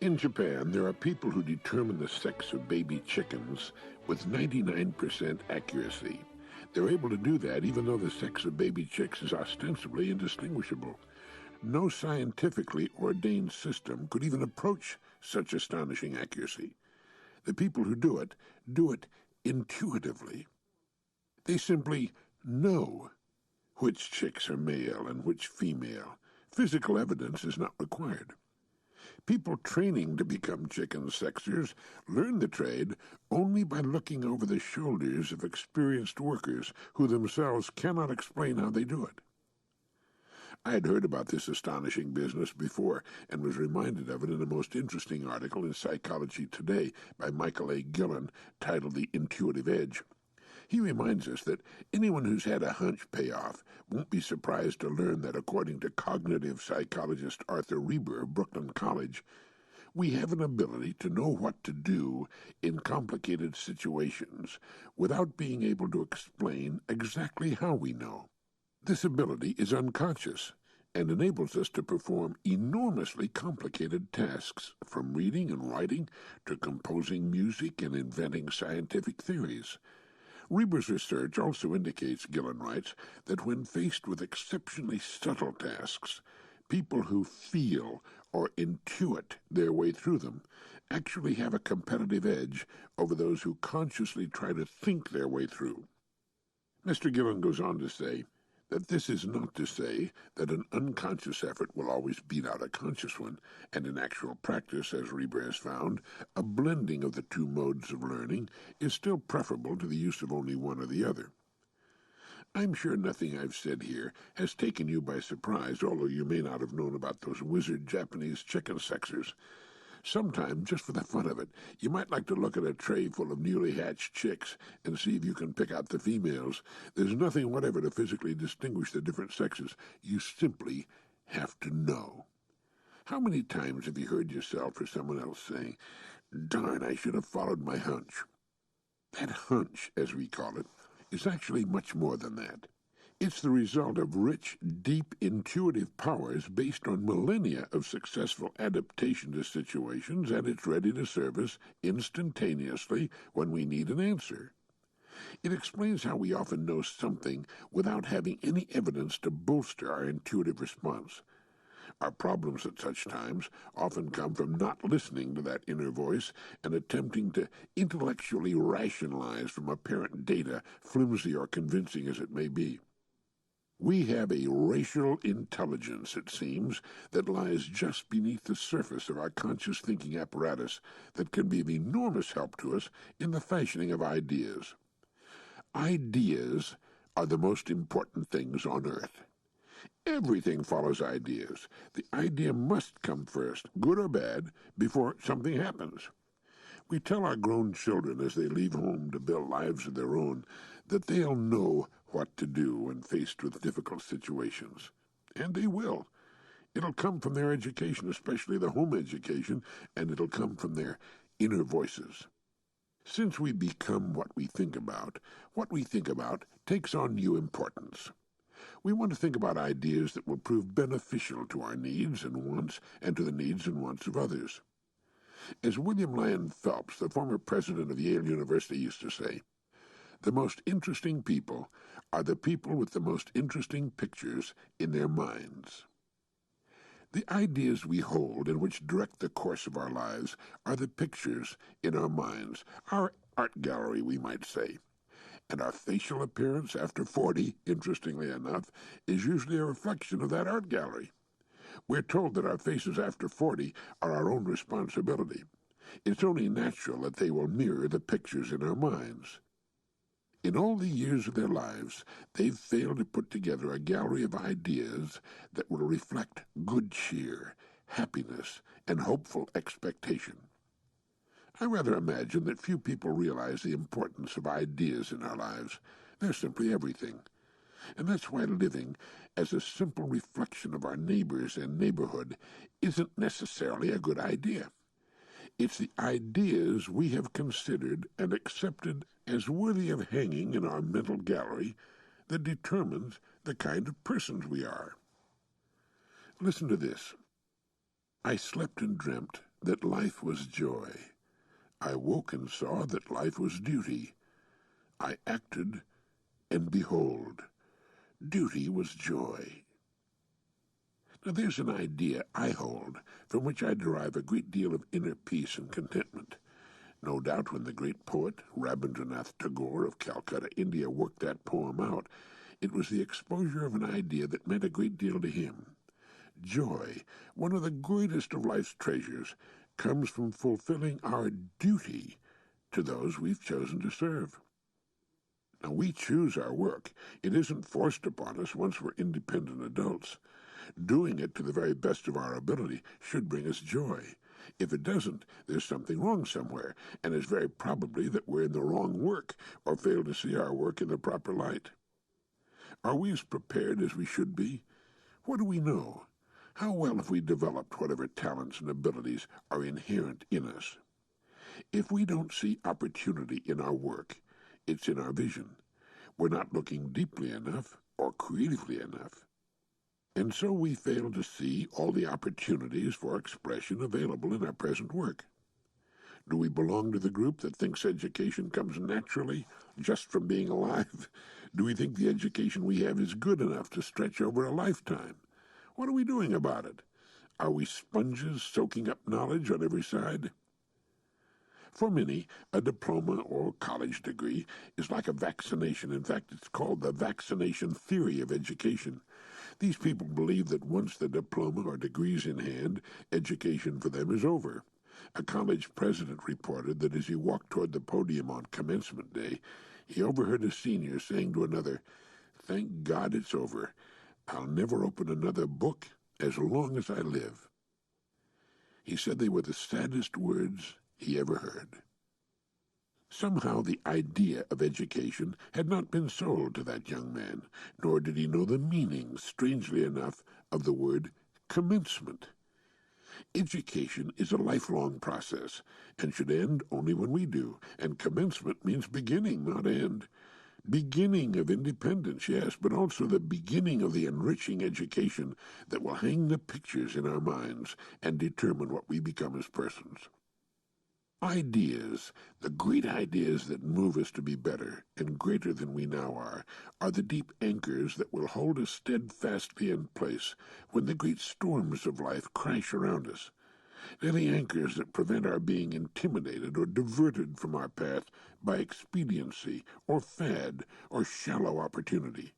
In Japan, there are people who determine the sex of baby chickens with 99% accuracy. They're able to do that even though the sex of baby chicks is ostensibly indistinguishable. No scientifically ordained system could even approach such astonishing accuracy. The people who do it intuitively. They simply know which chicks are male and which female. Physical evidence is not required. People training to become chicken sexers learn the trade only by looking over the shoulders of experienced workers who themselves cannot explain how they do it. I had heard about this astonishing business before and was reminded of it in a most interesting article in Psychology Today by Michael A. Gillen titled The Intuitive Edge. He reminds us that anyone who's had a hunch pay off won't be surprised to learn that, according to cognitive psychologist Arthur Reber of Brooklyn College, we have an ability to know what to do in complicated situations without being able to explain exactly how we know. This ability is unconscious and enables us to perform enormously complicated tasks, from reading and writing to composing music and inventing scientific theories. Reber's research also indicates, Gillen writes, that when faced with exceptionally subtle tasks, people who feel or intuit their way through them actually have a competitive edge over those who consciously try to think their way through. Mr. Gillen goes on to say that this is not to say that an unconscious effort will always beat out a conscious one, and in actual practice, as Reber has found, a blending of the two modes of learning is still preferable to the use of only one or the other. I'm sure nothing I've said here has taken you by surprise, although you may not have known about those wizard Japanese chicken sexers. Sometime, just for the fun of it, you might like to look at a tray full of newly hatched chicks and see if you can pick out the females. There's nothing whatever to physically distinguish the different sexes. You simply have to know. How many times have you heard yourself or someone else saying, "Darn, I should have followed my hunch"? That hunch, as we call it, is actually much more than that. It's the result of rich, deep, intuitive powers based on millennia of successful adaptation to situations, and it's ready to serve us instantaneously when we need an answer. It explains how we often know something without having any evidence to bolster our intuitive response. Our problems at such times often come from not listening to that inner voice and attempting to intellectually rationalize from apparent data, flimsy or convincing as it may be. We have a racial intelligence, it seems, that lies just beneath the surface of our conscious thinking apparatus that can be of enormous help to us in the fashioning of ideas. Ideas are the most important things on earth. Everything follows ideas. The idea must come first, good or bad, before something happens. We tell our grown children as they leave home to build lives of their own that they'll know what to do when faced with difficult situations. And they will. It'll come from their education, especially the home education, and it'll come from their inner voices. Since we become what we think about takes on new importance. We want to think about ideas that will prove beneficial to our needs and wants and to the needs and wants of others. As William Lyon Phelps, the former president of Yale University, used to say, the most interesting people are the people with the most interesting pictures in their minds. The ideas we hold and which direct the course of our lives are the pictures in our minds, our art gallery, we might say. And our facial appearance after 40, interestingly enough, is usually a reflection of that art gallery. We're told that our faces after 40 are our own responsibility. It's only natural that they will mirror the pictures in our minds. In all the years of their lives, they've failed to put together a gallery of ideas that will reflect good cheer, happiness, and hopeful expectation. I rather imagine that few people realize the importance of ideas in our lives. They're simply everything. And that's why living as a simple reflection of our neighbors and neighborhood isn't necessarily a good idea. It's the ideas we have considered and accepted as worthy of hanging in our mental gallery that determines the kind of persons we are. Listen to this. I slept and dreamt that life was joy. I woke and saw that life was duty. I acted, and behold, duty was joy. Now there's an idea I hold, from which I derive a great deal of inner peace and contentment. No doubt when the great poet Rabindranath Tagore of Calcutta, India, worked that poem out, it was the exposure of an idea that meant a great deal to him. Joy, one of the greatest of life's treasures, comes from fulfilling our duty to those we've chosen to serve. Now, we choose our work. It isn't forced upon us once we're independent adults. Doing it to the very best of our ability should bring us joy. If it doesn't, there's something wrong somewhere, and it's very probably that we're in the wrong work or fail to see our work in the proper light. Are we as prepared as we should be? What do we know? How well have we developed whatever talents and abilities are inherent in us? If we don't see opportunity in our work, it's in our vision. We're not looking deeply enough or creatively enough. And so we fail to see all the opportunities for expression available in our present work. Do we belong to the group that thinks education comes naturally just from being alive? Do we think the education we have is good enough to stretch over a lifetime? What are we doing about it? Are we sponges soaking up knowledge on every side? For many, a diploma or college degree is like a vaccination. In fact, it's called the vaccination theory of education. These people believe that once the diploma or degree's in hand, education for them is over. A college president reported that as he walked toward the podium on commencement day, he overheard a senior saying to another, "Thank God it's over. I'll never open another book as long as I live." He said they were the saddest words he ever heard. Somehow the idea of education had not been sold to that young man, nor did he know the meaning, strangely enough, of the word commencement. Education is a lifelong process, and should end only when we do, and commencement means beginning, not end. Beginning of independence, yes, but also the beginning of the enriching education that will hang the pictures in our minds and determine what we become as persons. Ideas, the great ideas that move us to be better and greater than we now are the deep anchors that will hold us steadfastly in place when the great storms of life crash around us. They're the anchors that prevent our being intimidated or diverted from our path by expediency or fad or shallow opportunity.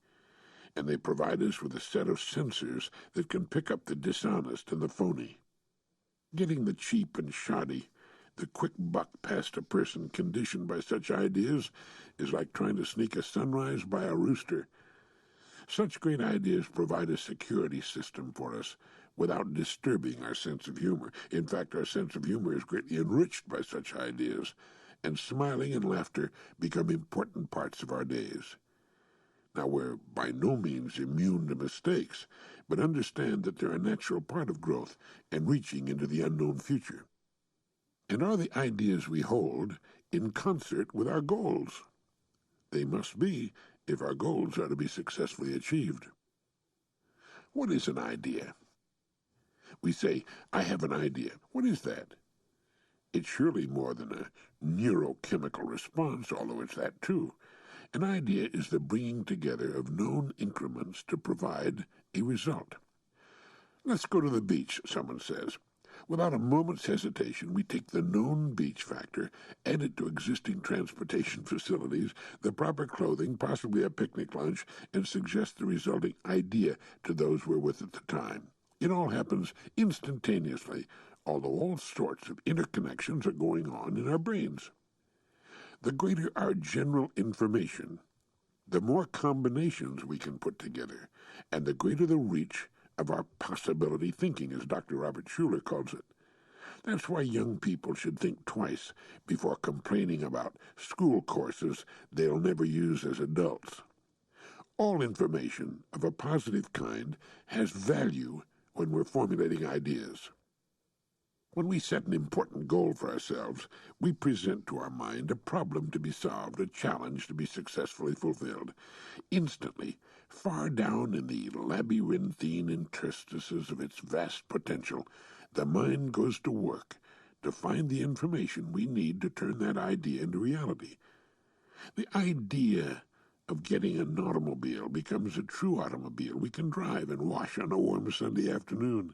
And they provide us with a set of sensors that can pick up the dishonest and the phony. Getting the cheap and shoddy, the quick buck past a person conditioned by such ideas is like trying to sneak a sunrise by a rooster. Such great ideas provide a security system for us without disturbing our sense of humor. In fact, our sense of humor is greatly enriched by such ideas, and smiling and laughter become important parts of our days. Now, we're by no means immune to mistakes, but understand that they're a natural part of growth and reaching into the unknown future. And are the ideas we hold in concert with our goals? They must be if our goals are to be successfully achieved. What is an idea? We say, "I have an idea." What is that? It's surely more than a neurochemical response, although it's that too. An idea is the bringing together of known increments to provide a result. Let's go to the beach, someone says. Without a moment's hesitation, we take the known beach factor, add it to existing transportation facilities, the proper clothing, possibly a picnic lunch, and suggest the resulting idea to those we're with at the time. It all happens instantaneously, although all sorts of interconnections are going on in our brains. The greater our general information, the more combinations we can put together, and the greater the reach of our possibility thinking, as Dr. Robert Schuller calls it. That's why young people should think twice before complaining about school courses they'll never use as adults. All information of a positive kind has value when we're formulating ideas. When we set an important goal for ourselves, we present to our mind a problem to be solved, a challenge to be successfully fulfilled. Instantly, far down in the labyrinthine interstices of its vast potential, the mind goes to work to find the information we need to turn that idea into reality. The idea of getting an automobile becomes a true automobile we can drive and wash on a warm Sunday afternoon.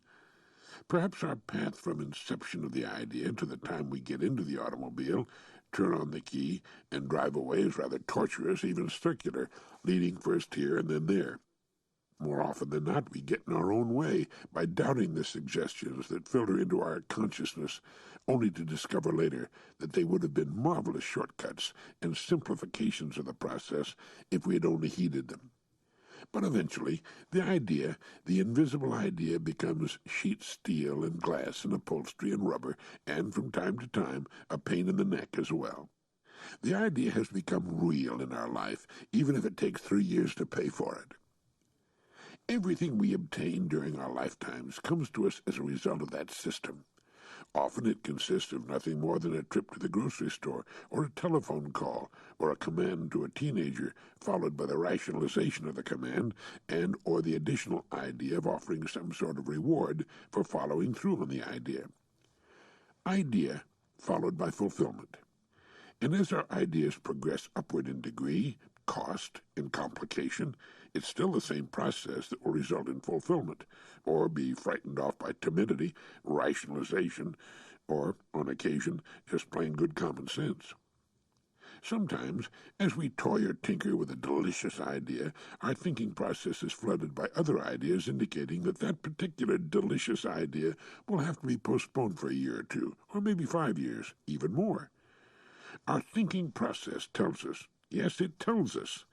Perhaps our path from inception of the idea to the time we get into the automobile, turn on the key, and drive away is rather tortuous, even circular, leading first here and then there. More often than not, we get in our own way by doubting the suggestions that filter into our consciousness, only to discover later that they would have been marvelous shortcuts and simplifications of the process if we had only heeded them. But eventually, the invisible idea, becomes sheet steel and glass and upholstery and rubber, and from time to time, a pain in the neck as well. The idea has become real in our life, even if it takes 3 years to pay for it. Everything we obtain during our lifetimes comes to us as a result of that system. Often it consists of nothing more than a trip to the grocery store, or a telephone call, or a command to a teenager, followed by the rationalization of the command and or the additional idea of offering some sort of reward for following through on the idea. Idea followed by fulfillment. And as our ideas progress upward in degree, cost, and complication, it's still the same process that will result in fulfillment, or be frightened off by timidity, rationalization, or, on occasion, just plain good common sense. Sometimes, as we toy or tinker with a delicious idea, our thinking process is flooded by other ideas indicating that that particular delicious idea will have to be postponed for a year or two, or maybe 5 years, even more. Our thinking process tells us, yes, it tells us,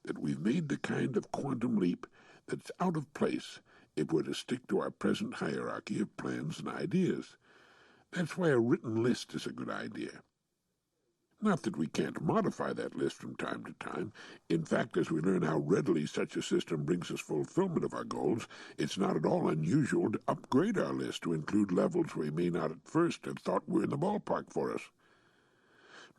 that we've made the kind of quantum leap that's out of place if we're to stick to our present hierarchy of plans and ideas. That's why a written list is a good idea. Not that we can't modify that list from time to time. In fact, as we learn how readily such a system brings us fulfillment of our goals, it's not at all unusual to upgrade our list to include levels we may not at first have thought were in the ballpark for us.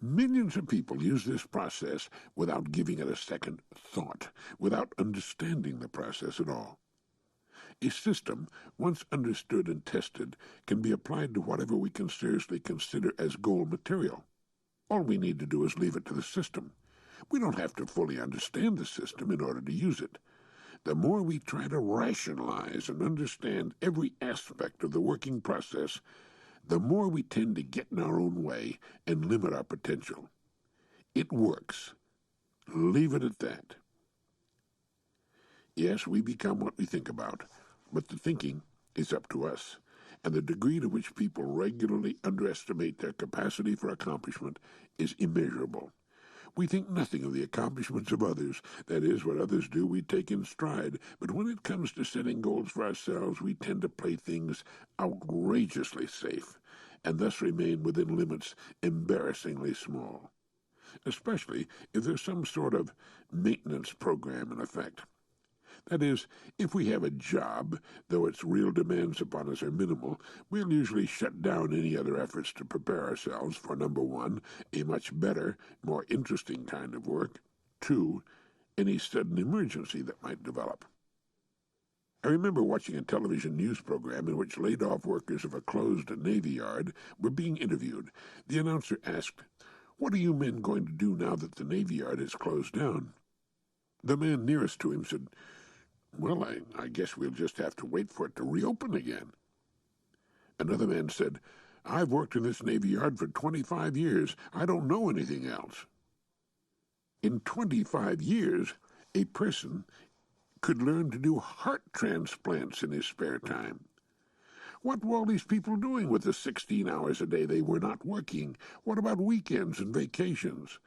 Millions of people use this process without giving it a second thought, without understanding the process at all. A system, once understood and tested, can be applied to whatever we can seriously consider as goal material. All we need to do is leave it to the system. We don't have to fully understand the system in order to use it. The more we try to rationalize and understand every aspect of the working process, the more we tend to get in our own way and limit our potential. It works. Leave it at that. Yes, we become what we think about, but the thinking is up to us, and the degree to which people regularly underestimate their capacity for accomplishment is immeasurable. We think nothing of the accomplishments of others. That is, what others do we take in stride. But when it comes to setting goals for ourselves, we tend to play things outrageously safe, and thus remain within limits embarrassingly small, especially if there's some sort of maintenance program in effect. That is, if we have a job, though its real demands upon us are minimal, we'll usually shut down any other efforts to prepare ourselves for, number 1, a much better, more interesting kind of work, 2, any sudden emergency that might develop. I remember watching a television news program in which laid-off workers of a closed Navy yard were being interviewed. The announcer asked, "What are you men going to do now that the Navy yard is closed down?" The man nearest to him said, "Well, I guess we'll just have to wait for it to reopen again." Another man said, "I've worked in this Navy Yard for 25 years. I don't know anything else." In 25 years, a person could learn to do heart transplants in his spare time. What were all these people doing with the 16 hours a day they were not working? What about weekends and vacations?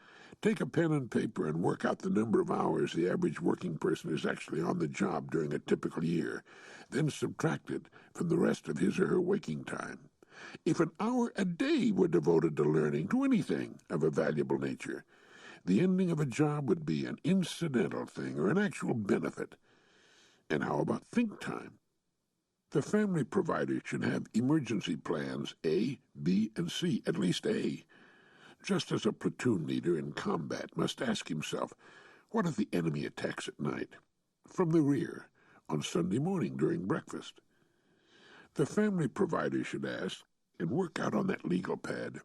Take a pen and paper and work out the number of hours the average working person is actually on the job during a typical year, then subtract it from the rest of his or her waking time. If an hour a day were devoted to learning, to anything of a valuable nature, the ending of a job would be an incidental thing or an actual benefit. And how about think time? The family provider should have emergency plans A, B, and C, at least A. Just as a platoon leader in combat must ask himself, what if the enemy attacks at night, from the rear, on Sunday morning during breakfast? The family provider should ask, and work out on that legal pad.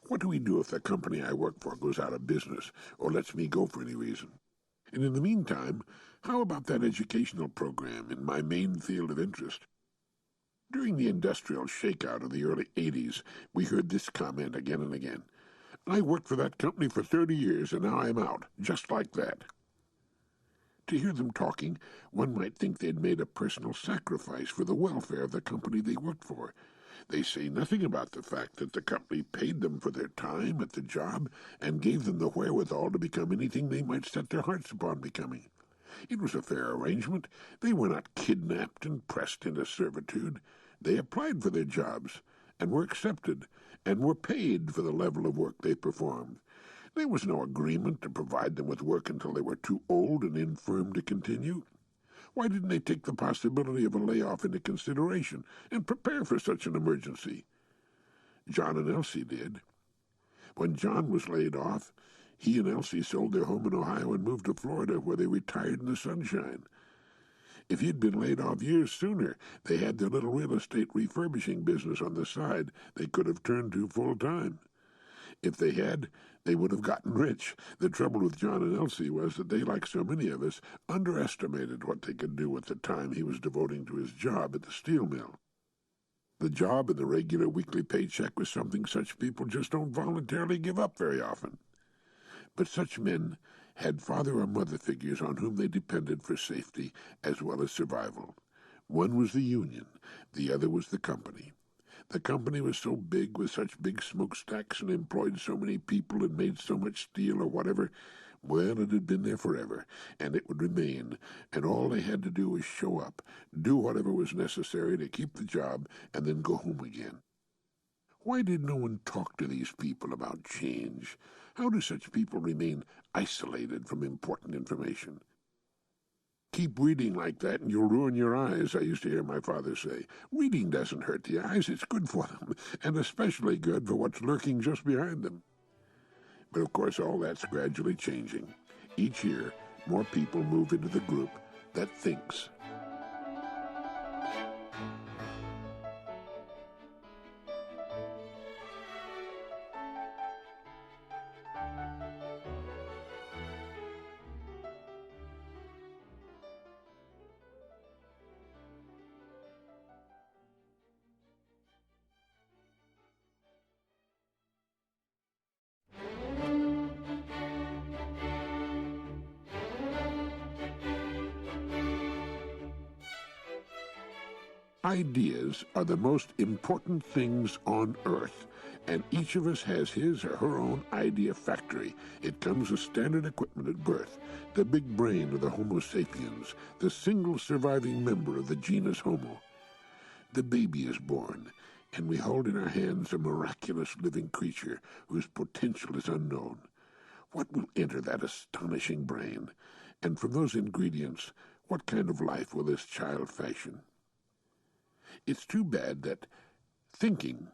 What do we do if the company I work for goes out of business or lets me go for any reason? And in the meantime, how about that educational program in my main field of interest? During the industrial shakeout of the early 80s, we heard this comment again and again. I worked for that company for 30 years and now I'm out, just like that. To hear them talking, one might think they'd made a personal sacrifice for the welfare of the company they worked for. They say nothing about the fact that the company paid them for their time at the job and gave them the wherewithal to become anything they might set their hearts upon becoming. It was a fair arrangement. They were not kidnapped and pressed into servitude. They applied for their jobs and were accepted and were paid for the level of work they performed. There was no agreement to provide them with work until they were too old and infirm to continue. Why didn't they take the possibility of a layoff into consideration and prepare for such an emergency? John and Elsie did. When John was laid off, he and Elsie sold their home in Ohio and moved to Florida, where they retired in the sunshine. If he'd been laid off years sooner, they had their little real estate refurbishing business on the side they could have turned to full time. If they had, they would have gotten rich. The trouble with John and Elsie was that they, like so many of us, underestimated what they could do with the time he was devoting to his job at the steel mill. The job and the regular weekly paycheck was something such people just don't voluntarily give up very often. But such men had father or mother figures on whom they depended for safety as well as survival. One was the union, the other was the company. The company was so big, with such big smokestacks, and employed so many people and made so much steel or whatever. Well, it had been there forever, and it would remain, and all they had to do was show up, do whatever was necessary to keep the job, and then go home again. Why did no one talk to these people about change? How do such people remain isolated from important information? Keep reading like that and you'll ruin your eyes, I used to hear my father say. Reading doesn't hurt the eyes, it's good for them, and especially good for what's lurking just behind them. But of course all that's gradually changing. Each year, more people move into the group that thinks. Ideas are the most important things on Earth, and each of us has his or her own idea factory. It comes with standard equipment at birth, the big brain of the Homo sapiens, the single surviving member of the genus Homo. The baby is born, and we hold in our hands a miraculous living creature whose potential is unknown. What will enter that astonishing brain? And from those ingredients, what kind of life will this child fashion? It's too bad that thinking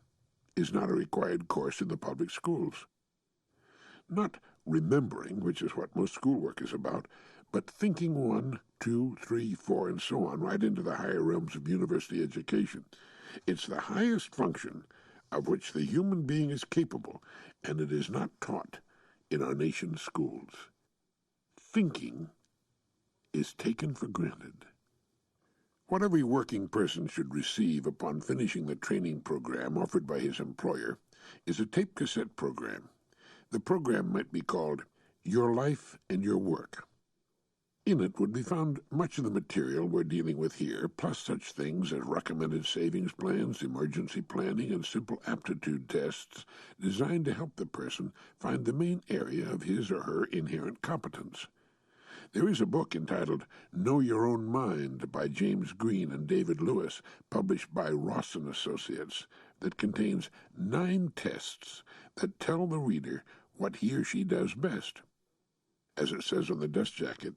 is not a required course in the public schools. Not remembering, which is what most schoolwork is about, but thinking 1, 2, 3, 4, and so on, right into the higher realms of university education. It's the highest function of which the human being is capable, and it is not taught in our nation's schools. Thinking is taken for granted. What every working person should receive upon finishing the training program offered by his employer is a tape cassette program. The program might be called Your Life and Your Work. In it would be found much of the material we're dealing with here, plus such things as recommended savings plans, emergency planning, and simple aptitude tests designed to help the person find the main area of his or her inherent competence. There is a book entitled Know Your Own Mind by James Green and David Lewis, published by Ross & Associates, that contains 9 tests that tell the reader what he or she does best. As it says on the dust jacket,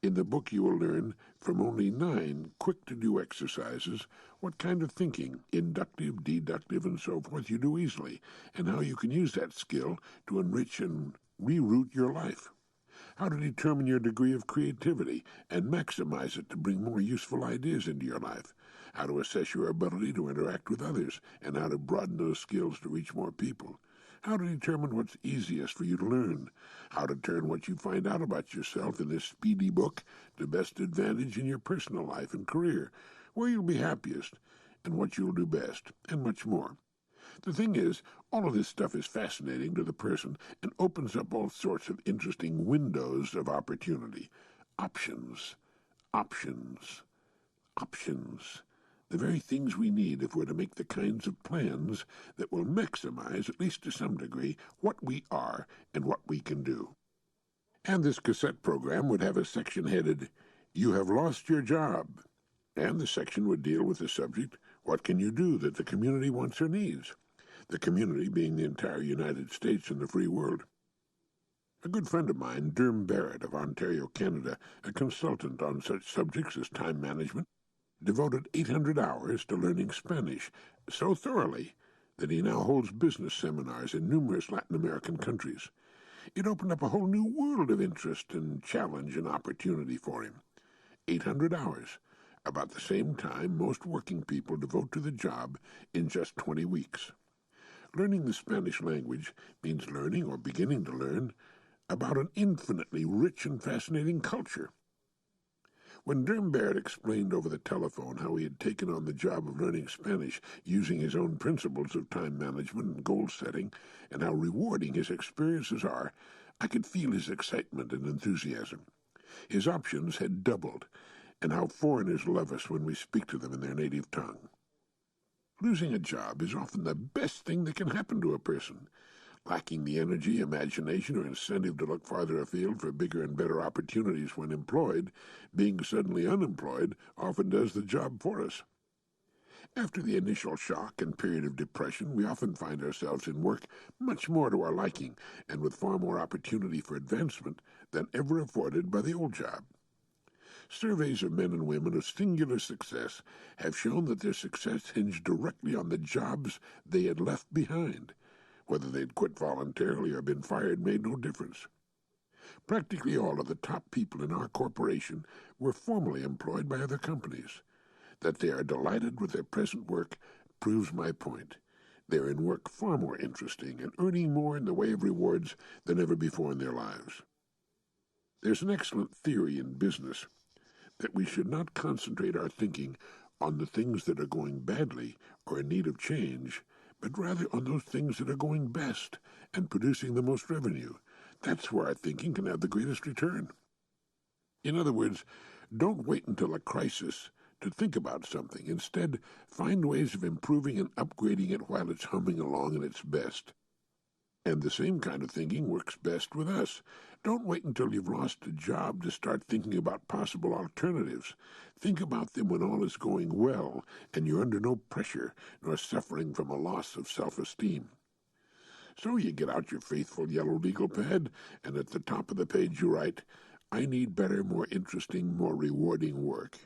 in the book you will learn from only 9 quick-to-do exercises what kind of thinking, inductive, deductive, and so forth, you do easily, and how you can use that skill to enrich and reroute your life. how to determine your degree of creativity and maximize it to bring more useful ideas into your life, how to assess your ability to interact with others, and how to broaden those skills to reach more people, how to determine what's easiest for you to learn, how to turn what you find out about yourself in this speedy book to best advantage in your personal life and career, where you'll be happiest, and what you'll do best, and much more. The thing is, all of this stuff is fascinating to the person and opens up all sorts of interesting windows of opportunity. Options, options, options. The very things we need if we're to make the kinds of plans that will maximize, at least to some degree, what we are and what we can do. And this cassette program would have a section headed, "You Have Lost Your Job." And the section would deal with the subject, "What can you do that the community wants or needs?" The community being the entire United States and the free world. A good friend of mine, Derm Barrett of Ontario, Canada, a consultant on such subjects as time management, devoted 800 hours to learning Spanish so thoroughly that he now holds business seminars in numerous Latin American countries. It opened up a whole new world of interest and challenge and opportunity for him. 800 hours, about the same time most working people devote to the job in just 20 weeks. Learning the Spanish language means learning, or beginning to learn, about an infinitely rich and fascinating culture. When Derm Barrett explained over the telephone how he had taken on the job of learning Spanish using his own principles of time management and goal setting, and how rewarding his experiences are, I could feel his excitement and enthusiasm. His options had doubled, and how foreigners love us when we speak to them in their native tongue. Losing a job is often the best thing that can happen to a person. Lacking the energy, imagination, or incentive to look farther afield for bigger and better opportunities when employed, being suddenly unemployed often does the job for us. After the initial shock and period of depression, we often find ourselves in work much more to our liking and with far more opportunity for advancement than ever afforded by the old job. Surveys of men and women of singular success have shown that their success hinged directly on the jobs they had left behind. Whether they'd quit voluntarily or been fired made no difference. Practically all of the top people in our corporation were formerly employed by other companies. That they are delighted with their present work proves my point. They're in work far more interesting and earning more in the way of rewards than ever before in their lives. There's an excellent theory in business that we should not concentrate our thinking on the things that are going badly or in need of change, but rather on those things that are going best and producing the most revenue. That's where our thinking can have the greatest return. In other words, don't wait until a crisis to think about something. Instead, find ways of improving and upgrading it while it's humming along at its best. And the same kind of thinking works best with us. Don't wait until you've lost a job to start thinking about possible alternatives. Think about them when all is going well and you're under no pressure nor suffering from a loss of self-esteem. So you get out your faithful yellow legal pad, and at the top of the page you write, "I need better, more interesting, more rewarding work."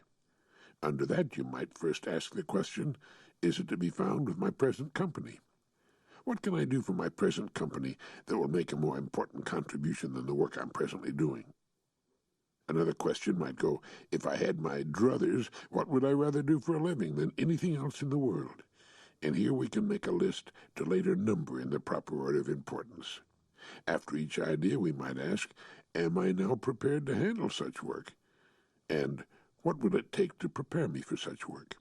Under that you might first ask the question, is it to be found with my present company? What can I do for my present company that will make a more important contribution than the work I'm presently doing? Another question might go, if I had my druthers, what would I rather do for a living than anything else in the world? And here we can make a list to later number in the proper order of importance. After each idea we might ask, am I now prepared to handle such work? And what would it take to prepare me for such work?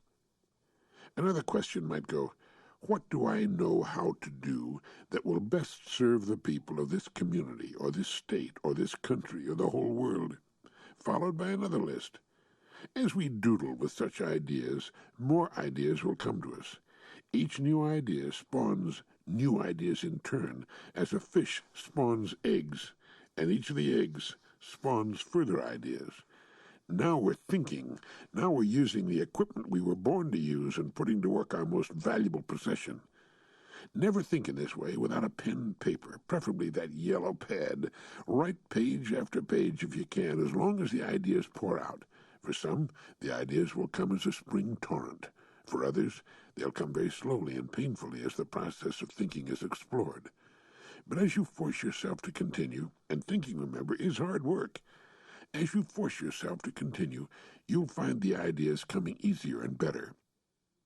Another question might go, what do I know how to do that will best serve the people of this community, or this state, or this country, or the whole world? Followed by another list. As we doodle with such ideas, more ideas will come to us. Each new idea spawns new ideas in turn, as a fish spawns eggs, and each of the eggs spawns further ideas. Now we're thinking. Now we're using the equipment we were born to use and putting to work our most valuable possession. Never think in this way without a pen and paper, preferably that yellow pad. Write page after page if you can, as long as the ideas pour out. For some, the ideas will come as a spring torrent. For others, they'll come very slowly and painfully as the process of thinking is explored. But as you force yourself to continue, and thinking, remember, is hard work, as you force yourself to continue, you'll find the ideas coming easier and better.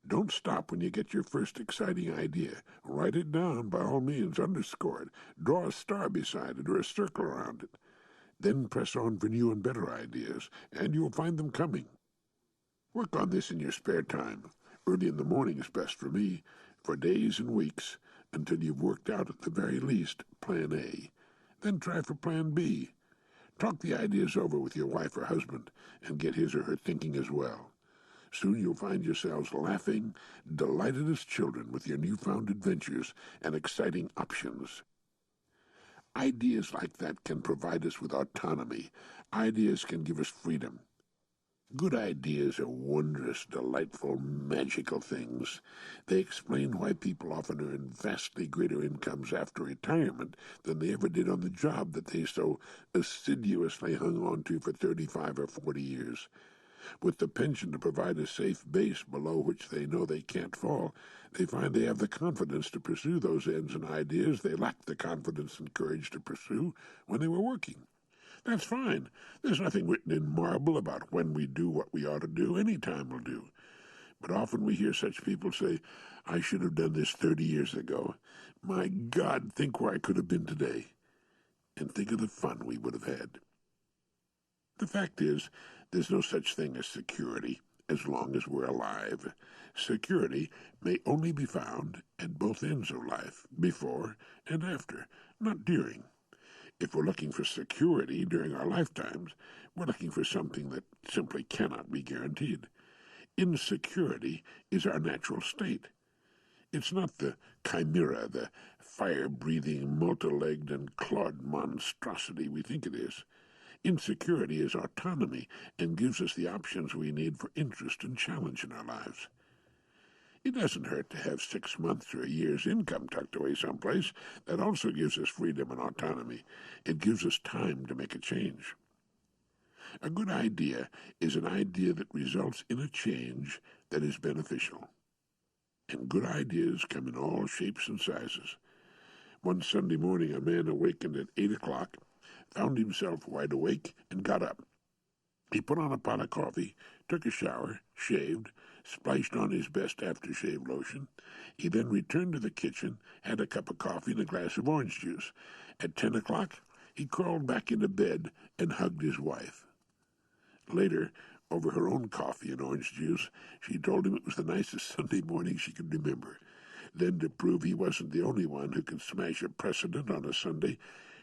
Don't stop when you get your first exciting idea. Write it down, by all means, underscore it. Draw a star beside it or a circle around it. Then press on for new and better ideas, and you'll find them coming. Work on this in your spare time. Early in the morning is best for me, for days and weeks, until you've worked out at the very least Plan A. Then try for Plan B. Talk the ideas over with your wife or husband, and get his or her thinking as well. Soon you'll find yourselves laughing, delighted as children with your newfound adventures and exciting options. Ideas like that can provide us with autonomy. Ideas can give us freedom. Good ideas are wondrous, delightful, magical things. They explain why people often earn vastly greater incomes after retirement than they ever did on the job that they so assiduously hung on to for 35 or 40 years. With the pension to provide a safe base below which they know they can't fall, they find they have the confidence to pursue those ends and ideas they lacked the confidence and courage to pursue when they were working. That's fine. There's nothing written in marble about when we do what we ought to do. Any time will do. But often we hear such people say, I should have done this 30 years ago. My God, think where I could have been today. And think of the fun we would have had. The fact is, there's no such thing as security as long as we're alive. Security may only be found at both ends of life, before and after, not during. If we're looking for security during our lifetimes, we're looking for something that simply cannot be guaranteed. Insecurity is our natural state. It's not the chimera, the fire-breathing, multi-legged and clawed monstrosity we think it is. Insecurity is autonomy and gives us the options we need for interest and challenge in our lives. It doesn't hurt to have 6 months or a year's income tucked away someplace. That also gives us freedom and autonomy. It gives us time to make a change. A good idea is an idea that results in a change that is beneficial. And good ideas come in all shapes and sizes. One Sunday morning, a man awakened at 8 o'clock, found himself wide awake, and got up. He put on a pot of coffee, took a shower, shaved, splashed on his best aftershave lotion. He then returned to the kitchen, had a cup of coffee and a glass of orange juice. At 10 o'clock, he crawled back into bed and hugged his wife. Later, over her own coffee and orange juice, she told him it was the nicest Sunday morning she could remember. Then, to prove he wasn't the only one who could smash a precedent on a Sunday,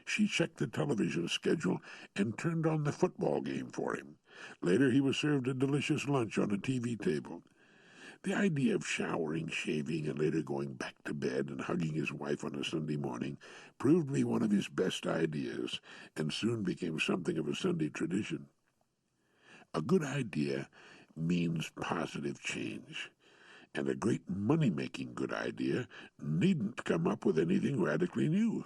she checked the television schedule and turned on the football game for him. Later, he was served a delicious lunch on a TV table. The idea of showering, shaving, and later going back to bed and hugging his wife on a Sunday morning proved to be one of his best ideas and soon became something of a Sunday tradition. A good idea means positive change, and a great money-making good idea needn't come up with anything radically new.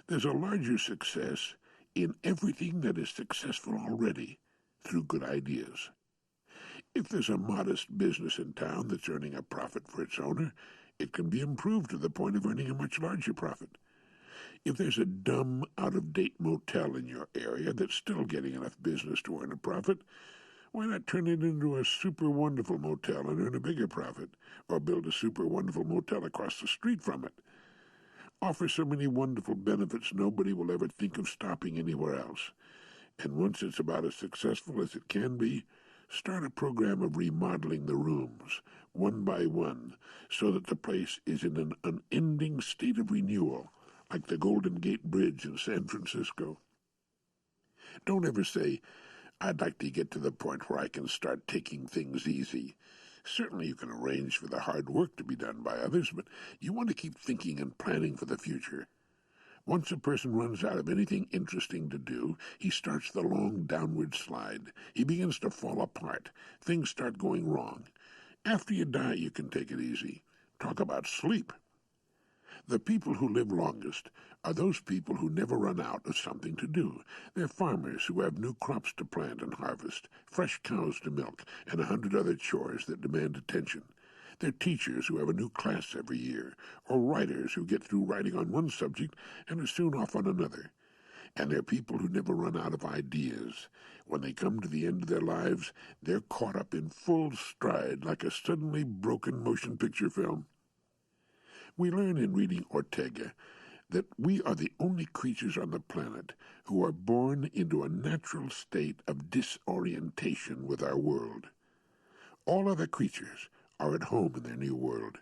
There's a larger success in everything that is successful already through good ideas. If there's a modest business in town that's earning a profit for its owner, it can be improved to the point of earning a much larger profit. If there's a dumb, out-of-date motel in your area that's still getting enough business to earn a profit, why not turn it into a super wonderful motel and earn a bigger profit, or build a super wonderful motel across the street from it? Offer so many wonderful benefits nobody will ever think of stopping anywhere else. And once it's about as successful as it can be, start a program of remodeling the rooms, one by one, so that the place is in an unending state of renewal, like the Golden Gate Bridge in San Francisco. Don't ever say, I'd like to get to the point where I can start taking things easy. Certainly you can arrange for the hard work to be done by others, but you want to keep thinking and planning for the future. Once a person runs out of anything interesting to do, he starts the long downward slide. He begins to fall apart. Things start going wrong. After you die, you can take it easy. Talk about sleep. The people who live longest are those people who never run out of something to do. They're farmers who have new crops to plant and harvest, fresh cows to milk, and 100 other chores that demand attention. They're teachers who have a new class every year, or writers who get through writing on one subject and are soon off on another. And they're people who never run out of ideas. When they come to the end of their lives, they're caught up in full stride like a suddenly broken motion picture film. We learn in reading Ortega that we are the only creatures on the planet who are born into a natural state of disorientation with our world. All other creatures are at home in their new world,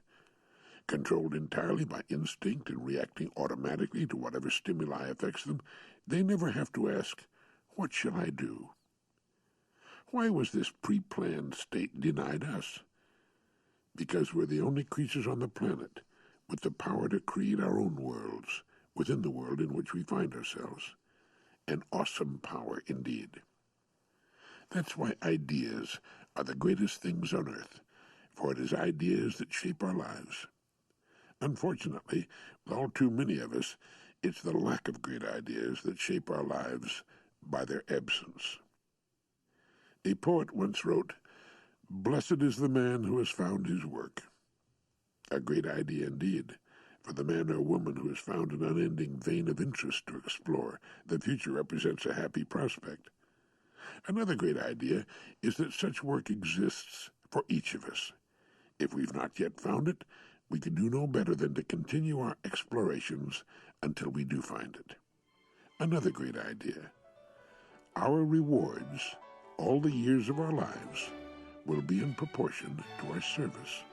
controlled entirely by instinct and reacting automatically to whatever stimuli affects them. They never have to ask, "What shall I do?" Why was this pre-planned state denied us? Because we're the only creatures on the planet with the power to create our own worlds within the world in which we find ourselves. An awesome power indeed. That's why ideas are the greatest things on earth, for it is ideas that shape our lives. Unfortunately, with all too many of us, it's the lack of great ideas that shape our lives by their absence. A poet once wrote, "Blessed is the man who has found his work." A great idea indeed, for the man or woman who has found an unending vein of interest to explore. The future represents a happy prospect. Another great idea is that such work exists for each of us. If we've not yet found it, we can do no better than to continue our explorations until we do find it. Another great idea. Our rewards, all the years of our lives, will be in proportion to our service.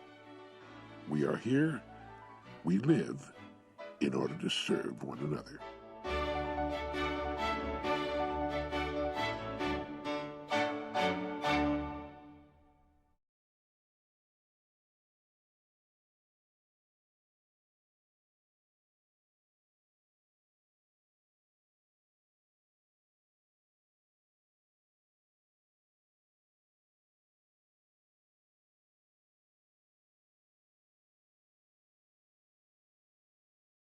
We are here, we live, in order to serve one another.